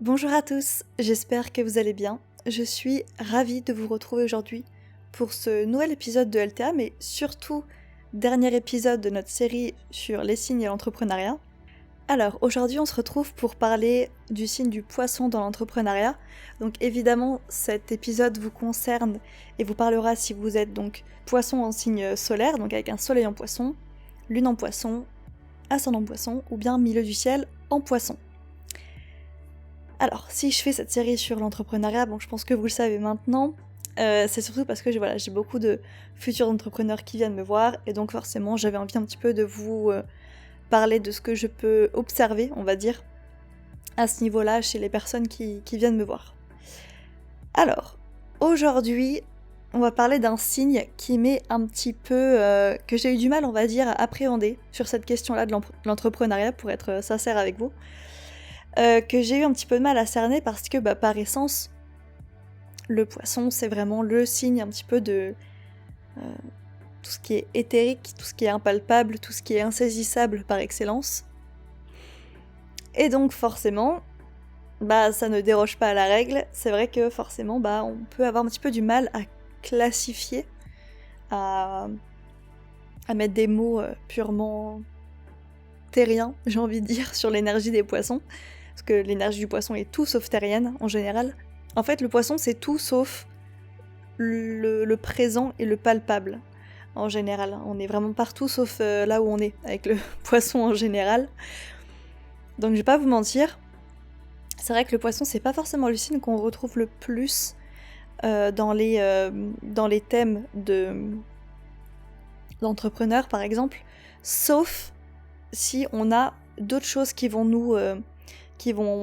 Bonjour à tous, j'espère que vous allez bien. Je suis ravie de vous retrouver aujourd'hui pour ce nouvel épisode de LTA, mais surtout dernier épisode de notre série sur les signes et l'entrepreneuriat. Alors aujourd'hui on se retrouve pour parler du signe du poisson dans l'entrepreneuriat. Donc évidemment cet épisode vous concerne et vous parlera si vous êtes donc poisson en signe solaire, donc avec un soleil en poisson, lune en poisson, ascendant poisson ou bien milieu du ciel en poisson. Alors, si je fais cette série sur l'entrepreneuriat, bon, je pense que vous le savez maintenant, c'est surtout parce que j'ai beaucoup de futurs entrepreneurs qui viennent me voir, et donc forcément, j'avais envie un petit peu de vous parler de ce que je peux observer, on va dire, à ce niveau-là, chez les personnes qui viennent me voir. Alors, aujourd'hui, on va parler d'un signe qui m'est un petit peu... que j'ai eu du mal, on va dire, à appréhender sur cette question-là de l'entrepreneuriat, pour être sincère avec vous. Que j'ai eu un petit peu de mal à cerner parce que par essence, le poisson c'est vraiment le signe un petit peu de tout ce qui est éthérique, tout ce qui est impalpable, tout ce qui est insaisissable par excellence. Et donc forcément, ça ne déroge pas à la règle, c'est vrai que forcément on peut avoir un petit peu du mal à classifier, à mettre des mots purement terriens, j'ai envie de dire, sur l'énergie des poissons. Parce que l'énergie du poisson est tout sauf terrienne, en général. En fait, le poisson, c'est tout sauf le présent et le palpable, en général. On est vraiment partout sauf là où on est, avec le poisson en général. Donc je vais pas vous mentir, c'est vrai que le poisson, c'est pas forcément le signe qu'on retrouve le plus dans les thèmes d'entrepreneurs, par exemple, sauf si on a d'autres choses qui vont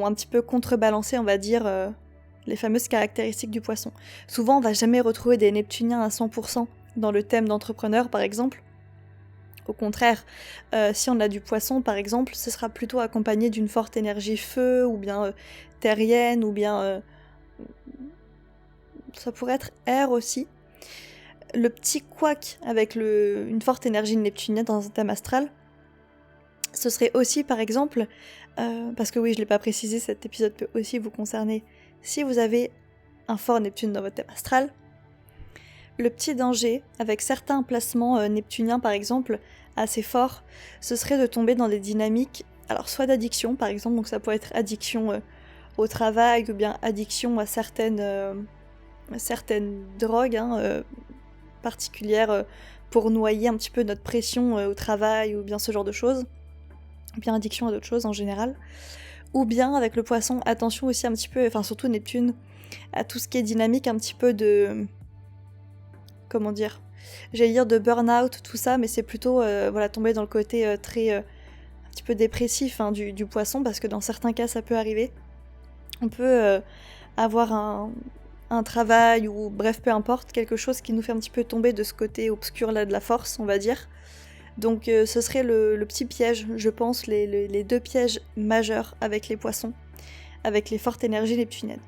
un petit peu contrebalancer, on va dire, les fameuses caractéristiques du poisson. Souvent, on va jamais retrouver des Neptuniens à 100% dans le thème d'entrepreneur, par exemple. Au contraire, si on a du poisson, par exemple, ce sera plutôt accompagné d'une forte énergie feu, ou bien terrienne, ou bien... ça pourrait être air aussi. Le petit couac avec une forte énergie neptunienne dans un thème astral, ce serait aussi, par exemple, parce que oui, je l'ai pas précisé, cet épisode peut aussi vous concerner si vous avez un fort Neptune dans votre thème astral. Le petit danger, avec certains placements neptuniens par exemple, assez forts, ce serait de tomber dans des dynamiques, alors soit d'addiction par exemple, donc ça peut être addiction au travail, ou bien addiction à certaines drogues particulières pour noyer un petit peu notre pression au travail, ou bien ce genre de choses. Ou bien addiction à d'autres choses en général, ou bien avec le poisson, attention aussi un petit peu, enfin surtout Neptune, à tout ce qui est dynamique un petit peu de... comment dire, j'allais dire de burn-out, tout ça, mais c'est plutôt tomber dans le côté très un petit peu dépressif du poisson, parce que dans certains cas ça peut arriver. On peut avoir un travail, ou bref, peu importe, quelque chose qui nous fait un petit peu tomber de ce côté obscur là de la force, on va dire. Donc ce serait le petit piège, je pense, les deux pièges majeurs avec les poissons, avec les fortes énergies neptuniennes.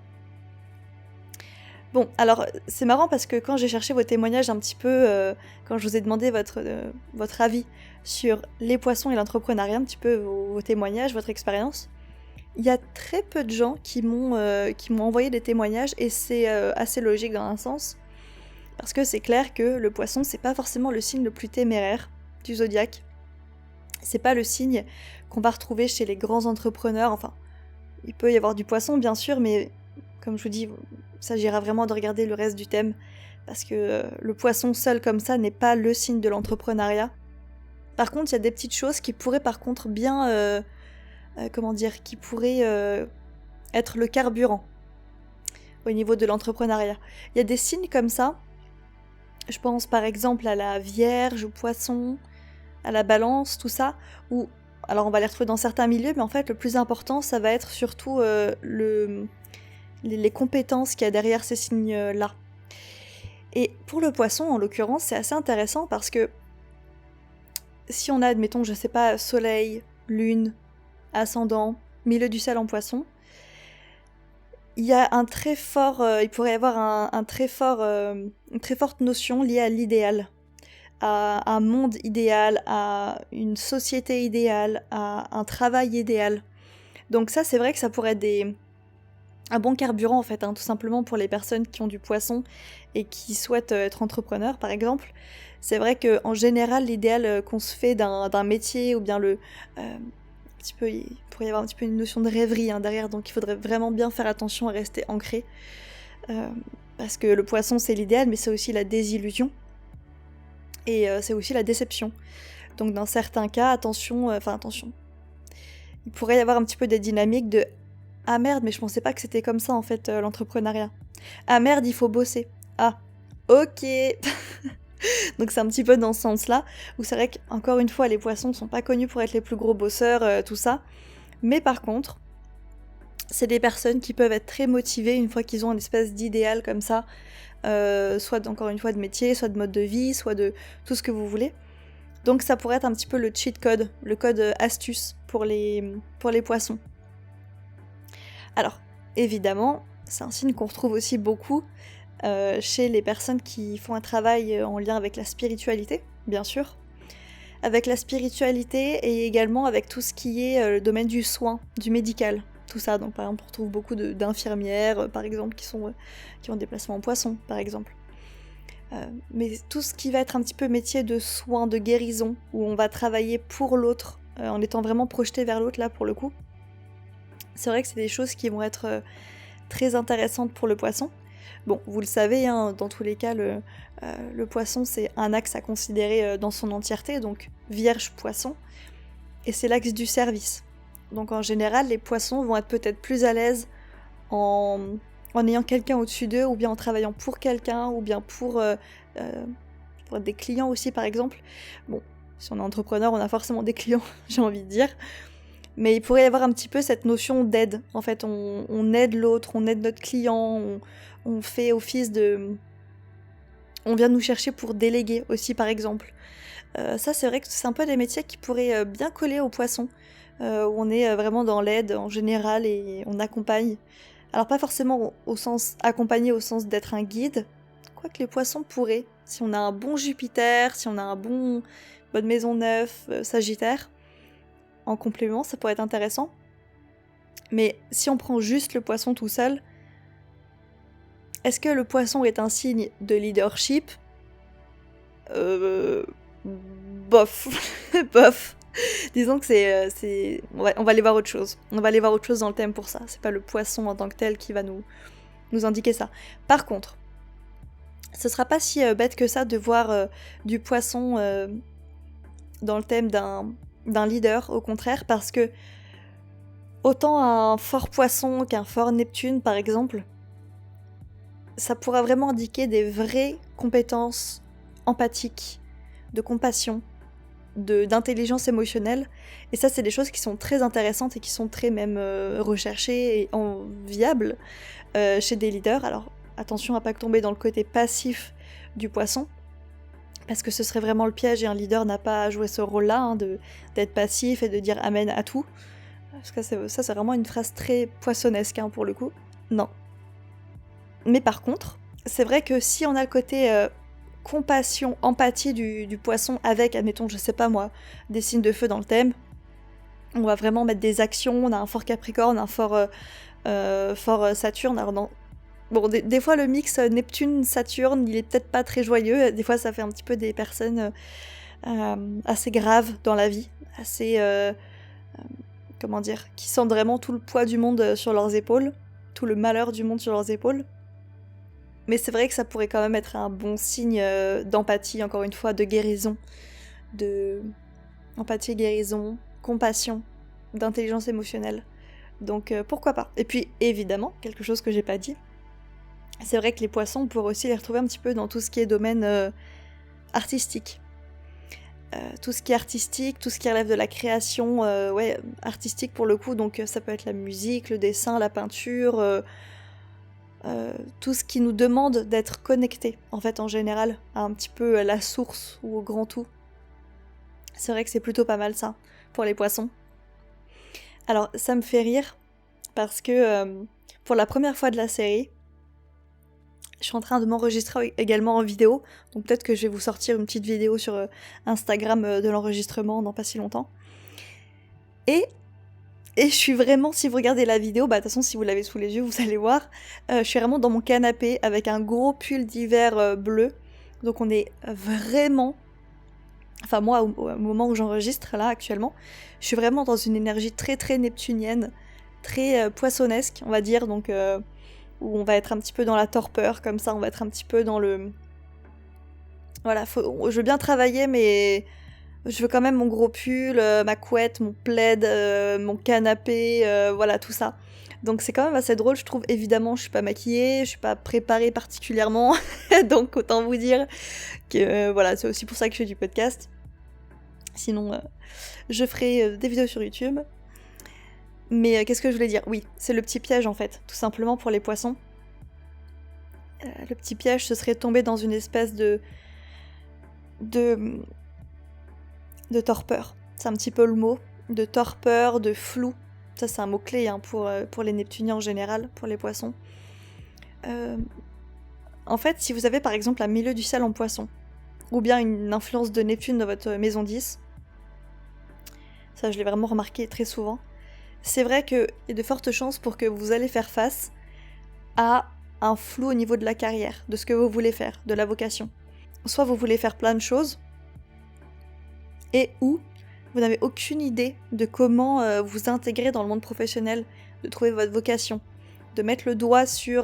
Bon, alors c'est marrant parce que quand j'ai cherché vos témoignages un petit peu, quand je vous ai demandé votre avis sur les poissons et l'entrepreneuriat, un petit peu vos témoignages, votre expérience, il y a très peu de gens qui m'ont envoyé des témoignages, et c'est assez logique dans un sens, parce que c'est clair que le poisson, c'est pas forcément le signe le plus téméraire du zodiaque. C'est pas le signe qu'on va retrouver chez les grands entrepreneurs, enfin, il peut y avoir du poisson bien sûr, mais comme je vous dis, il s'agira vraiment de regarder le reste du thème, parce que le poisson seul comme ça n'est pas le signe de l'entrepreneuriat. Par contre, il y a des petites choses qui pourraient par contre bien, qui pourraient être le carburant au niveau de l'entrepreneuriat. Il y a des signes comme ça, je pense par exemple à la Vierge, au Poisson, à la Balance, tout ça, où, alors on va les retrouver dans certains milieux, mais en fait le plus important ça va être surtout les compétences qu'il y a derrière ces signes-là. Et pour le Poisson en l'occurrence, c'est assez intéressant parce que si on a, admettons, je sais pas, Soleil, Lune, Ascendant, milieu du ciel en Poisson, il y a un très fort, il pourrait y avoir une très forte notion liée à l'idéal, à un monde idéal, à une société idéale, à un travail idéal. Donc ça, c'est vrai que ça pourrait être un bon carburant en fait, hein, tout simplement pour les personnes qui ont du poisson et qui souhaitent être entrepreneurs par exemple. C'est vrai qu'en général, l'idéal qu'on se fait d'un métier ou bien il pourrait y avoir un petit peu une notion de rêverie hein, derrière, donc il faudrait vraiment bien faire attention à rester ancré. Parce que le poisson c'est l'idéal, mais c'est aussi la désillusion. Et c'est aussi la déception. Donc dans certains cas, attention. Il pourrait y avoir un petit peu des dynamiques de « Ah merde, mais je pensais pas que c'était comme ça en fait l'entrepreneuriat. Ah merde, il faut bosser. Ah, ok !» Donc c'est un petit peu dans ce sens-là, où c'est vrai qu'encore une fois, les poissons sont pas connus pour être les plus gros bosseurs, tout ça. Mais par contre, c'est des personnes qui peuvent être très motivées une fois qu'ils ont une espèce d'idéal comme ça, soit encore une fois de métier, soit de mode de vie, soit de tout ce que vous voulez. Donc ça pourrait être un petit peu le cheat code, le code astuce pour les poissons. Alors, évidemment, c'est un signe qu'on retrouve aussi beaucoup chez les personnes qui font un travail en lien avec la spiritualité, bien sûr. Avec la spiritualité et également avec tout ce qui est le domaine du soin, du médical, tout ça. Donc par exemple, on retrouve beaucoup d'infirmières, par exemple, qui ont des placements en poisson, par exemple. Mais tout ce qui va être un petit peu métier de soin, de guérison, où on va travailler pour l'autre, en étant vraiment projeté vers l'autre là pour le coup, c'est vrai que c'est des choses qui vont être très intéressantes pour le poisson. Bon, vous le savez, hein, dans tous les cas, le poisson c'est un axe à considérer dans son entièreté, donc vierge poisson, et c'est l'axe du service. Donc en général, les poissons vont être peut-être plus à l'aise en ayant quelqu'un au-dessus d'eux, ou bien en travaillant pour quelqu'un, ou bien pour des clients aussi par exemple. Bon, si on est entrepreneur, on a forcément des clients, j'ai envie de dire. Mais il pourrait y avoir un petit peu cette notion d'aide. En fait, on aide l'autre, on aide notre client, on fait office de... On vient nous chercher pour déléguer aussi par exemple. Ça c'est vrai que c'est un peu des métiers qui pourraient bien coller aux poissons, où on est vraiment dans l'aide en général et on accompagne. Alors pas forcément au sens accompagné au sens d'être un guide, quoique les poissons pourraient, si on a un bon Jupiter, si on a un bonne maison 9, Sagittaire, en complément, ça pourrait être intéressant. Mais si on prend juste le poisson tout seul, est-ce que le poisson est un signe de leadership ? Bof. Bof. Disons que c'est... On va aller voir autre chose. On va aller voir autre chose dans le thème pour ça. C'est pas le poisson en tant que tel qui va nous indiquer ça. Par contre, ce sera pas si bête que ça de voir du poisson dans le thème d'un leader, au contraire, parce que autant un fort poisson qu'un fort Neptune, par exemple, ça pourra vraiment indiquer des vraies compétences empathiques, de compassion, d'intelligence émotionnelle. Et ça, c'est des choses qui sont très intéressantes et qui sont très même recherchées et enviables chez des leaders. Alors, attention à pas tomber dans le côté passif du poisson, parce que ce serait vraiment le piège et un leader n'a pas à jouer ce rôle-là, hein, d'être passif et de dire amen à tout. Parce que ça, c'est vraiment une phrase très poissonnesque, hein, pour le coup. Non. Mais par contre, c'est vrai que si on a le côté compassion, empathie du poisson avec, admettons, je sais pas moi, des signes de feu dans le thème, on va vraiment mettre des actions, on a un fort Capricorne, un fort Saturne. Alors bon, des fois le mix Neptune-Saturne, il est peut-être pas très joyeux, des fois ça fait un petit peu des personnes assez graves dans la vie, assez... comment dire, qui sentent vraiment tout le poids du monde sur leurs épaules, tout le malheur du monde sur leurs épaules. Mais c'est vrai que ça pourrait quand même être un bon signe d'empathie, encore une fois, de guérison, empathie, guérison, compassion, d'intelligence émotionnelle. Donc pourquoi pas. Et puis évidemment, quelque chose que j'ai pas dit, c'est vrai que les poissons, on pourrait aussi les retrouver un petit peu dans tout ce qui est domaine artistique. Tout ce qui est artistique, tout ce qui relève de la création, artistique pour le coup, donc ça peut être la musique, le dessin, la peinture, tout ce qui nous demande d'être connecté, en fait, en général, à un petit peu la source ou au grand tout. C'est vrai que c'est plutôt pas mal ça, pour les poissons. Alors, ça me fait rire, parce que pour la première fois de la série, je suis en train de m'enregistrer également en vidéo, donc peut-être que je vais vous sortir une petite vidéo sur Instagram de l'enregistrement dans pas si longtemps. Et Et je suis vraiment, si vous regardez la vidéo, bah de toute façon si vous l'avez sous les yeux, vous allez voir, je suis vraiment dans mon canapé avec un gros pull d'hiver bleu. Donc on est vraiment, enfin moi au moment où j'enregistre là actuellement, je suis vraiment dans une énergie très très neptunienne, très poissonnesque on va dire, donc où on va être un petit peu dans la torpeur comme ça, on va être un petit peu dans le... Voilà, je veux bien travailler mais... Je veux quand même mon gros pull, ma couette, mon plaid, mon canapé, voilà tout ça. Donc c'est quand même assez drôle, je trouve. Évidemment, je suis pas maquillée, je suis pas préparée particulièrement, donc autant vous dire que voilà, c'est aussi pour ça que je fais du podcast. Sinon, je ferai des vidéos sur YouTube. Mais qu'est-ce que je voulais dire? Oui, c'est le petit piège en fait, tout simplement pour les poissons. Le petit piège, ce serait tomber dans une espèce de torpeur. C'est un petit peu le mot. De torpeur, de flou. Ça, c'est un mot-clé hein, pour les Neptuniens en général, pour les poissons. En fait, si vous avez par exemple un milieu du ciel en poisson, ou bien une influence de Neptune dans votre maison 10, ça je l'ai vraiment remarqué très souvent, c'est vrai qu'il y a de fortes chances pour que vous allez faire face à un flou au niveau de la carrière, de ce que vous voulez faire, de la vocation. Soit vous voulez faire plein de choses, et ou vous n'avez aucune idée de comment vous intégrer dans le monde professionnel, de trouver votre vocation, de mettre le doigt sur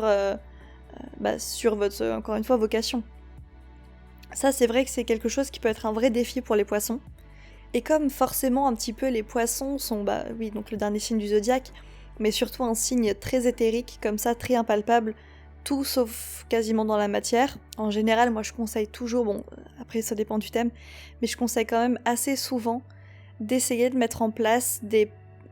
votre, encore une fois, vocation. Ça, c'est vrai que c'est quelque chose qui peut être un vrai défi pour les poissons. Et comme forcément un petit peu les poissons sont, oui, donc le dernier signe du zodiaque, mais surtout un signe très éthérique, comme ça, très impalpable, tout sauf quasiment dans la matière. En général, moi je conseille toujours, bon, après ça dépend du thème, mais je conseille quand même assez souvent d'essayer de mettre en place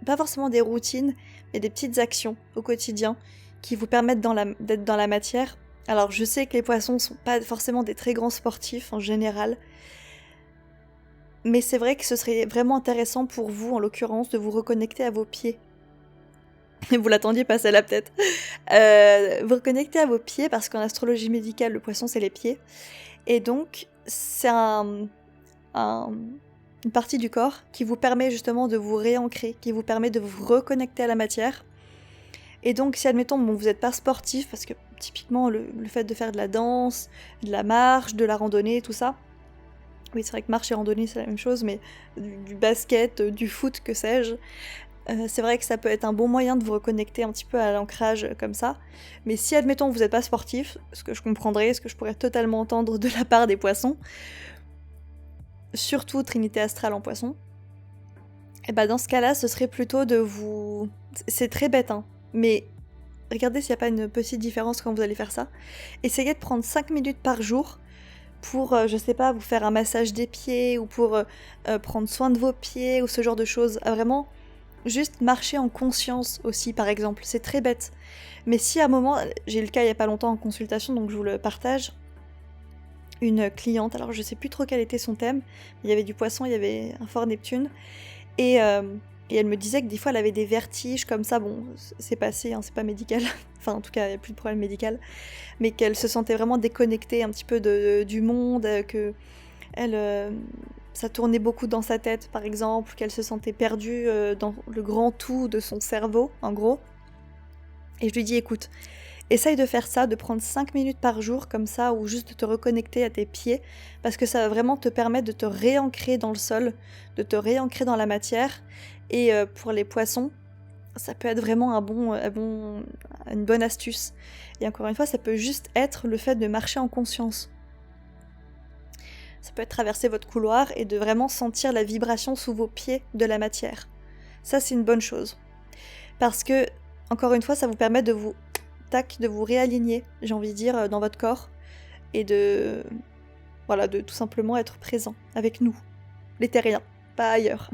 pas forcément des routines, mais des petites actions au quotidien qui vous permettent d'être dans la matière. Alors je sais que les poissons sont pas forcément des très grands sportifs en général, mais c'est vrai que ce serait vraiment intéressant pour vous, en l'occurrence, de vous reconnecter à vos pieds. Vous l'attendiez passer là peut-être. Vous reconnecter à vos pieds, parce qu'en astrologie médicale, le poisson c'est les pieds. Et donc, c'est une partie du corps qui vous permet justement de vous réancrer, qui vous permet de vous reconnecter à la matière. Et donc, si admettons, vous n'êtes pas sportif, parce que typiquement le fait de faire de la danse, de la marche, de la randonnée, tout ça, oui, c'est vrai que marche et randonnée, c'est la même chose, mais du basket, du foot, que sais-je, c'est vrai que ça peut être un bon moyen de vous reconnecter un petit peu à l'ancrage comme ça. Mais si, admettons, vous n'êtes pas sportif, ce que je comprendrais, ce que je pourrais totalement entendre de la part des poissons, surtout Trinité astrale en poisson, et dans ce cas-là, ce serait plutôt de vous... C'est très bête, hein, mais regardez s'il n'y a pas une petite différence quand vous allez faire ça. Essayez de prendre 5 minutes par jour pour, je sais pas, vous faire un massage des pieds, ou pour prendre soin de vos pieds, ou ce genre de choses. Vraiment, juste marcher en conscience aussi, par exemple. C'est très bête. Mais si à un moment, j'ai eu le cas il y a pas longtemps en consultation, donc je vous le partage, une cliente, alors je sais plus trop quel était son thème, il y avait du poisson, il y avait un fort Neptune, et elle me disait que des fois elle avait des vertiges comme ça, bon, c'est passé, hein, c'est pas médical, enfin en tout cas il n'y a plus de problème médical, mais qu'elle se sentait vraiment déconnectée un petit peu du monde, que ça tournait beaucoup dans sa tête par exemple, qu'elle se sentait perdue dans le grand tout de son cerveau, en gros. Et je lui dis écoute, essaye de faire ça, de prendre 5 minutes par jour comme ça, ou juste de te reconnecter à tes pieds, parce que ça va vraiment te permettre de te réancrer dans le sol, de te réancrer dans la matière. Et pour les poissons, ça peut être vraiment une bonne astuce. Et encore une fois, ça peut juste être le fait de marcher en conscience. Ça peut être traverser votre couloir et de vraiment sentir la vibration sous vos pieds de la matière. Ça, c'est une bonne chose. Parce que, encore une fois, ça vous permet de vous réaligner, j'ai envie de dire, dans votre corps, et de tout simplement être présent avec nous, les terriens, pas ailleurs.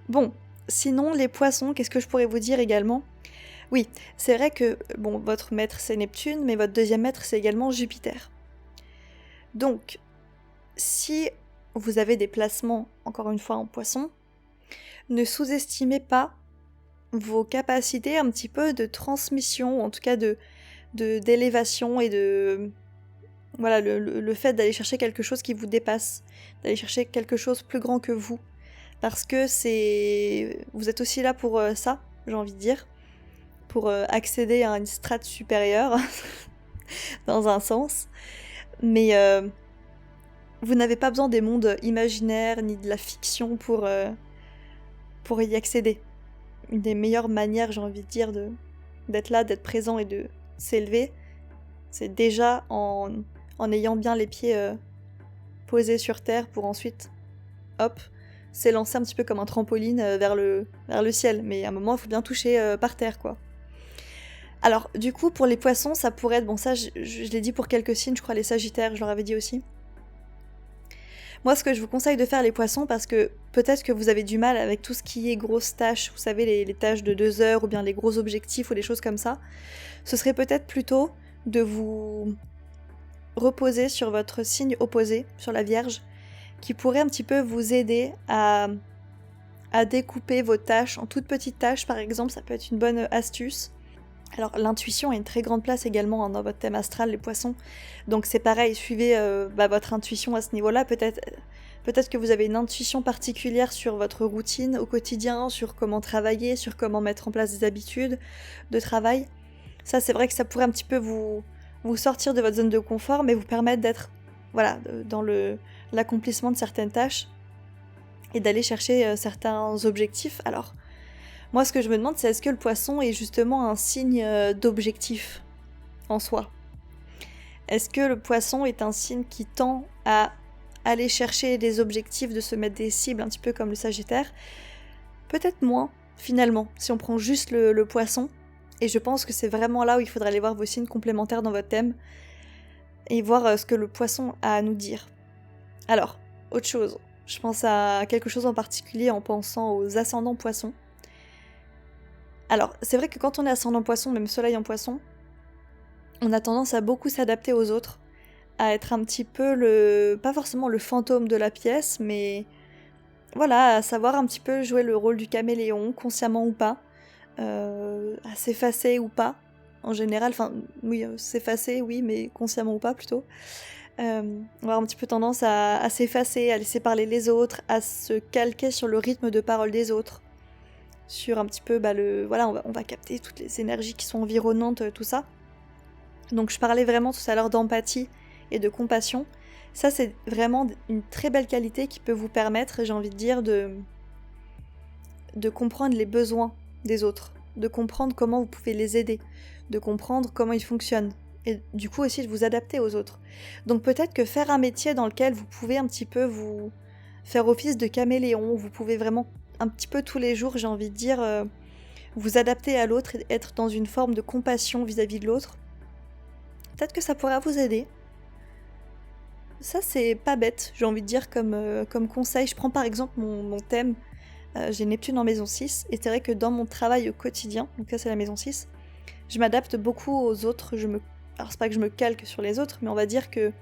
Bon, sinon les poissons, qu'est-ce que je pourrais vous dire également ? Oui, c'est vrai que, bon, votre maître c'est Neptune, mais votre deuxième maître c'est également Jupiter. Donc, si vous avez des placements, encore une fois en poisson, ne sous-estimez pas vos capacités un petit peu de transmission, en tout cas d'élévation, et de... le fait d'aller chercher quelque chose qui vous dépasse, d'aller chercher quelque chose plus grand que vous. parce que vous êtes aussi là pour ça, j'ai envie de dire, pour accéder à une strate supérieure, dans un sens. Mais vous n'avez pas besoin des mondes imaginaires ni de la fiction pour y accéder. Une des meilleures manières, j'ai envie de dire, d'être là, d'être présent et de s'élever, c'est déjà en ayant bien les pieds posés sur terre pour ensuite, hop, s'élancer un petit peu comme un trampoline vers le ciel. Mais à un moment, il faut bien toucher par terre, quoi. Alors, du coup, pour les poissons, ça pourrait être... Bon, ça, je l'ai dit pour quelques signes, je crois les sagittaires, je leur avais dit aussi. Moi, ce que je vous conseille de faire, les poissons, parce que peut-être que vous avez du mal avec tout ce qui est grosses tâches, vous savez, les tâches de 2 heures, ou bien les gros objectifs, ou des choses comme ça, ce serait peut-être plutôt de vous reposer sur votre signe opposé, sur la Vierge, qui pourrait un petit peu vous aider à découper vos tâches en toutes petites tâches, par exemple, ça peut être une bonne astuce. Alors l'intuition a une très grande place également dans votre thème astral, les poissons. Donc c'est pareil, suivez votre intuition à ce niveau-là. Peut-être que vous avez une intuition particulière sur votre routine au quotidien, sur comment travailler, sur comment mettre en place des habitudes de travail. Ça, c'est vrai que ça pourrait un petit peu vous sortir de votre zone de confort, mais vous permettre d'être dans l'accomplissement de certaines tâches et d'aller chercher certains objectifs. Alors, moi, ce que je me demande, c'est est-ce que le poisson est justement un signe d'objectif en soi ? Est-ce que le poisson est un signe qui tend à aller chercher des objectifs, de se mettre des cibles, un petit peu comme le Sagittaire ? Peut-être moins, finalement, si on prend juste le poisson. Et je pense que c'est vraiment là où il faudrait aller voir vos signes complémentaires dans votre thème et voir ce que le poisson a à nous dire. Alors, autre chose. Je pense à quelque chose en particulier en pensant aux ascendants poissons. Alors, c'est vrai que quand on est ascendant poisson, même soleil en poisson, on a tendance à beaucoup s'adapter aux autres, à être un petit peu pas forcément le fantôme de la pièce, mais voilà, à savoir un petit peu jouer le rôle du caméléon, consciemment ou pas, à s'effacer ou pas, en général, enfin, oui, s'effacer, oui, mais consciemment ou pas plutôt. On va avoir un petit peu tendance à s'effacer, à laisser parler les autres, à se calquer sur le rythme de parole des autres. Sur un petit peu, on va capter toutes les énergies qui sont environnantes, tout ça. Donc je parlais vraiment tout à l'heure d'empathie et de compassion. Ça, c'est vraiment une très belle qualité qui peut vous permettre, j'ai envie de dire, de comprendre les besoins des autres, de comprendre comment vous pouvez les aider, de comprendre comment ils fonctionnent, et du coup aussi de vous adapter aux autres. Donc peut-être que faire un métier dans lequel vous pouvez un petit peu vous faire office de caméléon, vous pouvez vraiment un petit peu tous les jours, j'ai envie de dire, vous adapter à l'autre et être dans une forme de compassion vis-à-vis de l'autre. Peut-être que ça pourra vous aider. Ça, c'est pas bête, j'ai envie de dire, comme conseil. Je prends par exemple mon thème, j'ai Neptune en maison 6, et c'est vrai que dans mon travail au quotidien, donc ça c'est la maison 6, je m'adapte beaucoup aux autres. Alors c'est pas que je me calque sur les autres, mais on va dire que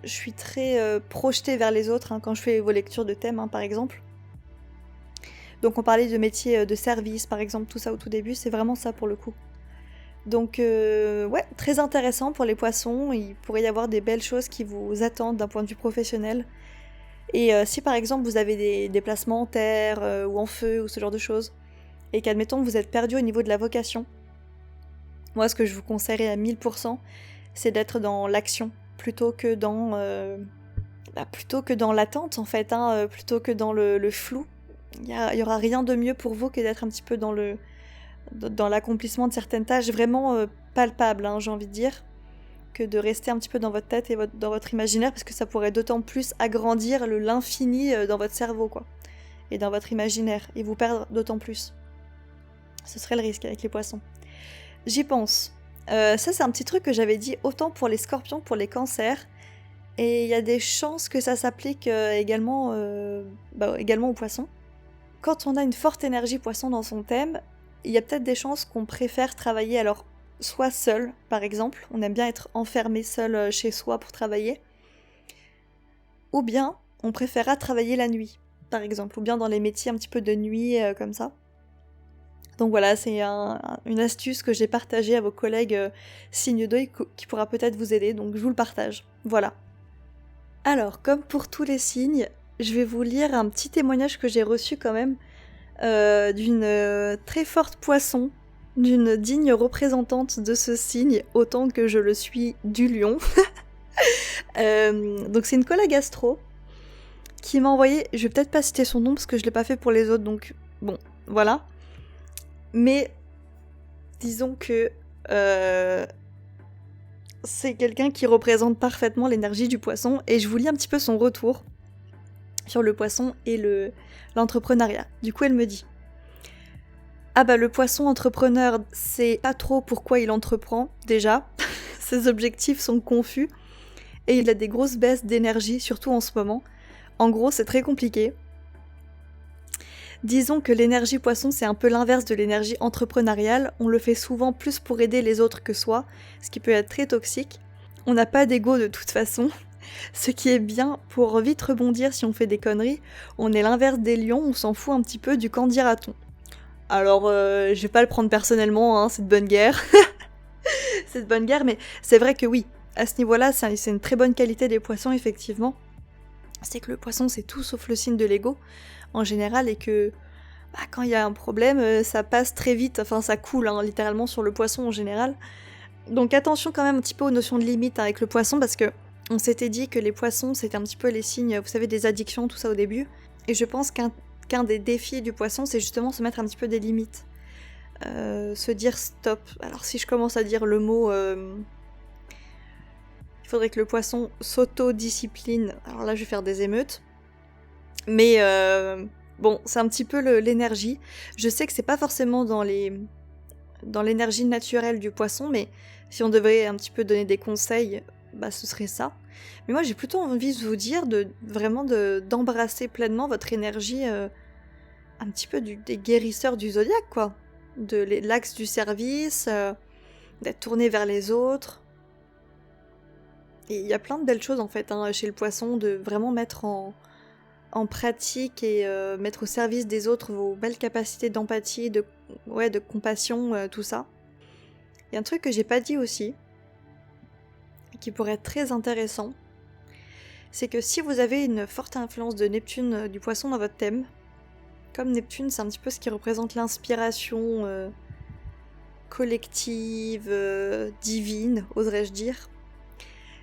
je suis très projetée vers les autres quand je fais vos lectures de thèmes, par exemple. Donc on parlait de métiers de service, par exemple, tout ça au tout début, c'est vraiment ça pour le coup. Donc ouais, très intéressant pour les poissons, il pourrait y avoir des belles choses qui vous attendent d'un point de vue professionnel. Et si par exemple vous avez des déplacements en terre ou en feu ou ce genre de choses, et qu'admettons que vous êtes perdu au niveau de la vocation, moi ce que je vous conseillerais à 1000%, c'est d'être dans l'action, plutôt que dans l'attente en fait, plutôt que dans le flou. Il y aura rien de mieux pour vous que d'être un petit peu dans l'accomplissement de certaines tâches vraiment palpables, j'ai envie de dire, que de rester un petit peu dans votre tête et dans votre imaginaire, parce que ça pourrait d'autant plus agrandir l'infini dans votre cerveau, quoi, et dans votre imaginaire, et vous perdre d'autant plus. Ce serait le risque avec les poissons. J'y pense. Ça, c'est un petit truc que j'avais dit autant pour les scorpions que pour les cancers, et il y a des chances que ça s'applique également aux poissons. Quand on a une forte énergie poisson dans son thème, il y a peut-être des chances qu'on préfère travailler alors soit seul, par exemple, on aime bien être enfermé seul chez soi pour travailler, ou bien on préférera travailler la nuit, par exemple, ou bien dans les métiers un petit peu de nuit comme ça. Donc voilà, c'est une astuce que j'ai partagée à vos collègues signes d'œil qui pourra peut-être vous aider, donc je vous le partage. Voilà. Alors, comme pour tous les signes, je vais vous lire un petit témoignage que j'ai reçu quand même d'une très forte poisson, d'une digne représentante de ce signe, autant que je le suis du lion. Donc c'est une collègue astro qui m'a envoyé, je vais peut-être pas citer son nom parce que je l'ai pas fait pour les autres, donc bon, voilà. Mais disons que c'est quelqu'un qui représente parfaitement l'énergie du poisson, et je vous lis un petit peu son retour sur le poisson et l'entrepreneuriat. Du coup, elle me dit: ah bah le poisson entrepreneur, c'est pas trop pourquoi il entreprend, déjà. Ses objectifs sont confus, et il a des grosses baisses d'énergie, surtout en ce moment. En gros, c'est très compliqué. Disons que l'énergie poisson, c'est un peu l'inverse de l'énergie entrepreneuriale. On le fait souvent plus pour aider les autres que soi, ce qui peut être très toxique. On n'a pas d'ego de toute façon, ce qui est bien pour vite rebondir si on fait des conneries. On est l'inverse des lions, on s'en fout un petit peu du qu'en dira-t-on. Alors, je vais pas le prendre personnellement, hein, c'est de bonne guerre. C'est de bonne guerre, mais c'est vrai que oui, à ce niveau-là, c'est une très bonne qualité des poissons, effectivement. C'est que le poisson, c'est tout sauf le signe de l'ego, en général, et que quand il y a un problème, ça passe très vite, enfin ça coule hein, littéralement sur le poisson en général. Donc attention quand même un petit peu aux notions de limite avec le poisson, parce que on s'était dit que les poissons, c'était un petit peu les signes, vous savez, des addictions, tout ça au début, et je pense qu'un des défis du poisson, c'est justement se mettre un petit peu des limites. Se dire stop. Alors si je commence à dire le mot... il faudrait que le poisson s'auto-discipline. Alors là, je vais faire des émeutes. Mais bon, c'est un petit peu l'énergie. Je sais que c'est pas forcément dans l'énergie naturelle du poisson, mais si on devait un petit peu donner des conseils, bah ce serait ça. Mais moi, j'ai plutôt envie de vous dire d'embrasser pleinement votre énergie, un petit peu des guérisseurs du zodiaque, quoi. De l'axe du service, d'être tourné vers les autres. Et il y a plein de belles choses en fait hein, chez le poisson, de vraiment mettre en pratique et mettre au service des autres vos belles capacités d'empathie, de compassion, tout ça. Il y a un truc que j'ai pas dit aussi, qui pourrait être très intéressant, c'est que si vous avez une forte influence de Neptune du poisson dans votre thème, comme Neptune c'est un petit peu ce qui représente l'inspiration collective, divine, oserais-je dire,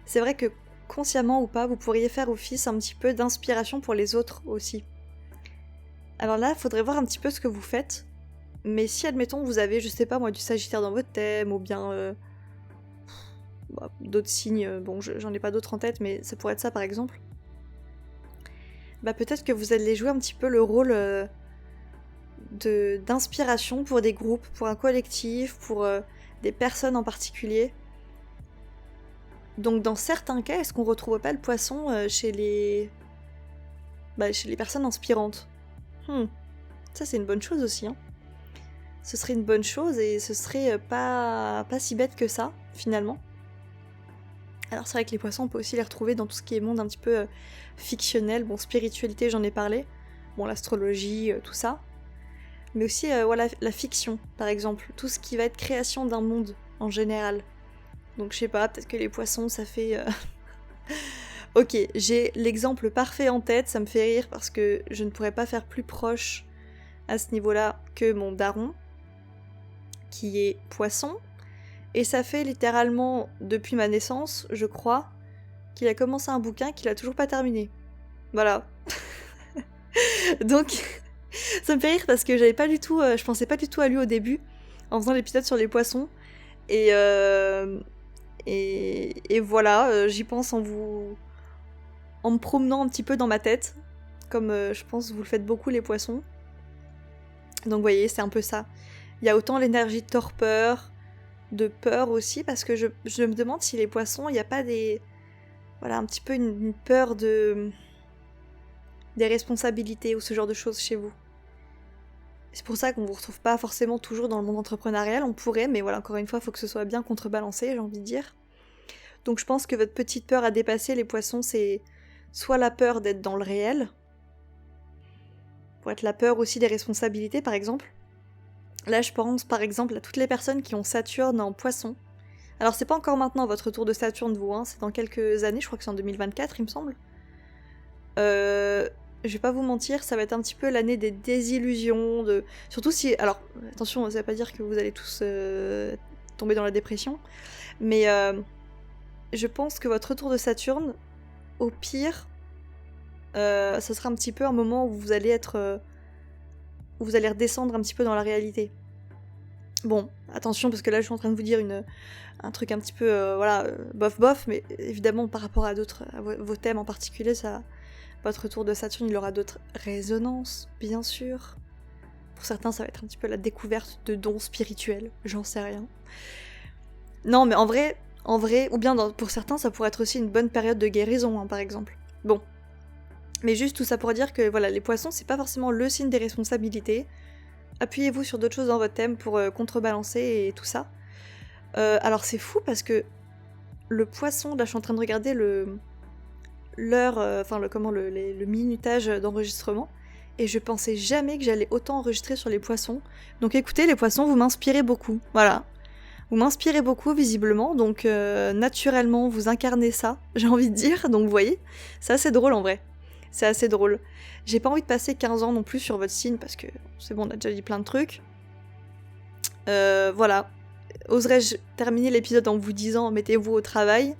c'est vrai que consciemment ou pas, vous pourriez faire office un petit peu d'inspiration pour les autres aussi. Alors là, il faudrait voir un petit peu ce que vous faites, mais si admettons vous avez, je sais pas moi, du Sagittaire dans votre thème, ou bien d'autres signes, bon j'en ai pas d'autres en tête, mais ça pourrait être ça par exemple, bah peut-être que vous allez jouer un petit peu le rôle d'inspiration pour des groupes, pour un collectif, pour des personnes en particulier. Donc dans certains cas, est-ce qu'on retrouve pas le poisson chez les personnes inspirantes? Ça c'est une bonne chose aussi, hein. Ce serait une bonne chose et ce serait pas si bête que ça, finalement. Alors c'est vrai que les poissons, on peut aussi les retrouver dans tout ce qui est monde un petit peu fictionnel, bon spiritualité j'en ai parlé, bon l'astrologie, tout ça. Mais aussi voilà, la fiction, par exemple, tout ce qui va être création d'un monde en général. Donc je sais pas, peut-être que les poissons ça fait... Ok, j'ai l'exemple parfait en tête, ça me fait rire parce que je ne pourrais pas faire plus proche à ce niveau-là que mon daron, qui est poisson, et ça fait littéralement depuis ma naissance, je crois, qu'il a commencé un bouquin qu'il a toujours pas terminé. Voilà. Donc, ça me fait rire parce que j'avais pas du tout, je pensais pas du tout à lui au début, en faisant l'épisode sur les poissons, et voilà, j'y pense en me promenant un petit peu dans ma tête, comme je pense que vous le faites beaucoup les poissons. Donc vous voyez, c'est un peu ça. Il y a autant l'énergie de torpeur, de peur aussi, parce que je me demande si les poissons, il n'y a pas un petit peu une peur des responsabilités ou ce genre de choses chez vous. C'est pour ça qu'on vous retrouve pas forcément toujours dans le monde entrepreneurial, on pourrait, mais voilà, encore une fois, il faut que ce soit bien contrebalancé, j'ai envie de dire. Donc je pense que votre petite peur à dépasser, les poissons, c'est soit la peur d'être dans le réel, pour être la peur aussi des responsabilités par exemple. Là je pense par exemple à toutes les personnes qui ont Saturne en poisson. Alors c'est pas encore maintenant votre tour de Saturne vous, hein, c'est dans quelques années, je crois que c'est en 2024 il me semble. je vais pas vous mentir, ça va être un petit peu l'année des désillusions, surtout si... Alors, attention, ça veut pas dire que vous allez tous tomber dans la dépression, mais je pense que votre retour de Saturne, au pire, ce sera un petit peu un moment où vous allez être... où vous allez redescendre un petit peu dans la réalité. Bon, attention, parce que là, je suis en train de vous dire un truc un petit peu, bof, mais évidemment, par rapport à d'autres, à vos thèmes en particulier, ça... Votre retour de Saturne, il aura d'autres résonances, bien sûr. Pour certains, ça va être un petit peu la découverte de dons spirituels, j'en sais rien. Non, mais en vrai, ou bien pour certains, ça pourrait être aussi une bonne période de guérison, hein, par exemple. Bon. Mais juste tout ça pour dire que voilà, les poissons, c'est pas forcément le signe des responsabilités. Appuyez-vous sur d'autres choses dans votre thème pour contrebalancer et tout ça. Alors c'est fou parce que le poisson, là je suis en train de regarder le minutage d'enregistrement, et je pensais jamais que j'allais autant enregistrer sur les poissons. Donc écoutez, les poissons, vous m'inspirez beaucoup, voilà. Vous m'inspirez beaucoup, visiblement, donc naturellement, vous incarnez ça, j'ai envie de dire, donc vous voyez, c'est assez drôle en vrai. C'est assez drôle. J'ai pas envie de passer 15 ans non plus sur votre signe, parce que c'est bon, on a déjà dit plein de trucs. Voilà. Oserais-je terminer l'épisode en vous disant, mettez-vous au travail?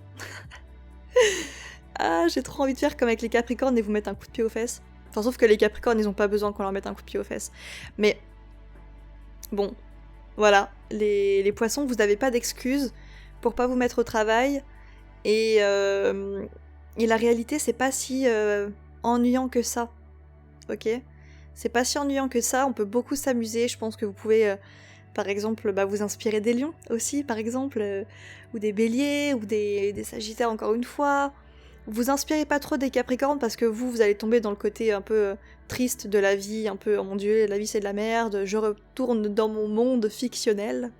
Ah, j'ai trop envie de faire comme avec les Capricornes et vous mettre un coup de pied aux fesses. Enfin, sauf que les Capricornes, ils ont pas besoin qu'on leur mette un coup de pied aux fesses. Mais, bon, voilà. Les poissons, vous n'avez pas d'excuses pour pas vous mettre au travail. Et la réalité, c'est pas si ennuyant que ça. Ok ? C'est pas si ennuyant que ça, on peut beaucoup s'amuser. Je pense que vous pouvez, par exemple, vous inspirer des lions aussi, par exemple, ou des béliers, ou des sagittaires encore une fois. Vous inspirez pas trop des Capricornes parce que vous allez tomber dans le côté un peu triste de la vie, un peu « oh mon dieu, la vie c'est de la merde, je retourne dans mon monde fictionnel ».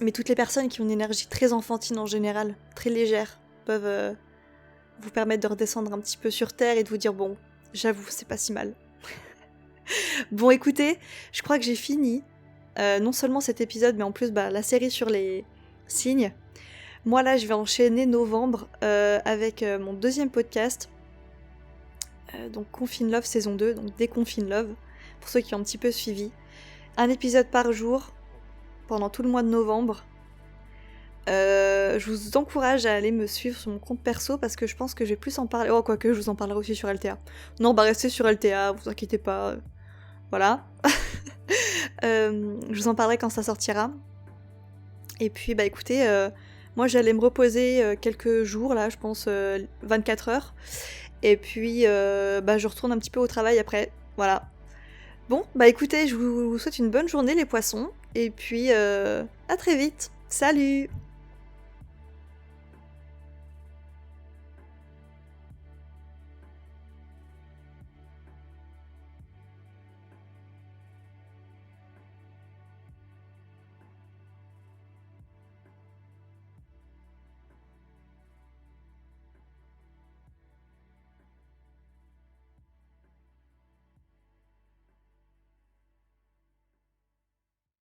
Mais toutes les personnes qui ont une énergie très enfantine en général, très légère, peuvent vous permettre de redescendre un petit peu sur Terre et de vous dire « bon, j'avoue, c'est pas si mal ». Bon écoutez, je crois que j'ai fini, non seulement cet épisode, mais en plus la série sur les signes. Moi là je vais enchaîner novembre avec mon deuxième podcast, donc Confine Love saison 2, donc Déconfine Love, pour ceux qui ont un petit peu suivi. Un épisode par jour, pendant tout le mois de novembre. Je vous encourage à aller me suivre sur mon compte perso, parce que je pense que je vais plus en parler, oh quoique je vous en parlerai aussi sur LTA. Non restez sur LTA, vous inquiétez pas, voilà. Je vous en parlerai quand ça sortira. Et puis écoutez... moi j'allais me reposer quelques jours là, je pense 24 heures. Et puis je retourne un petit peu au travail après. Voilà. Bon, écoutez, je vous souhaite une bonne journée les poissons. Et puis à très vite. Salut!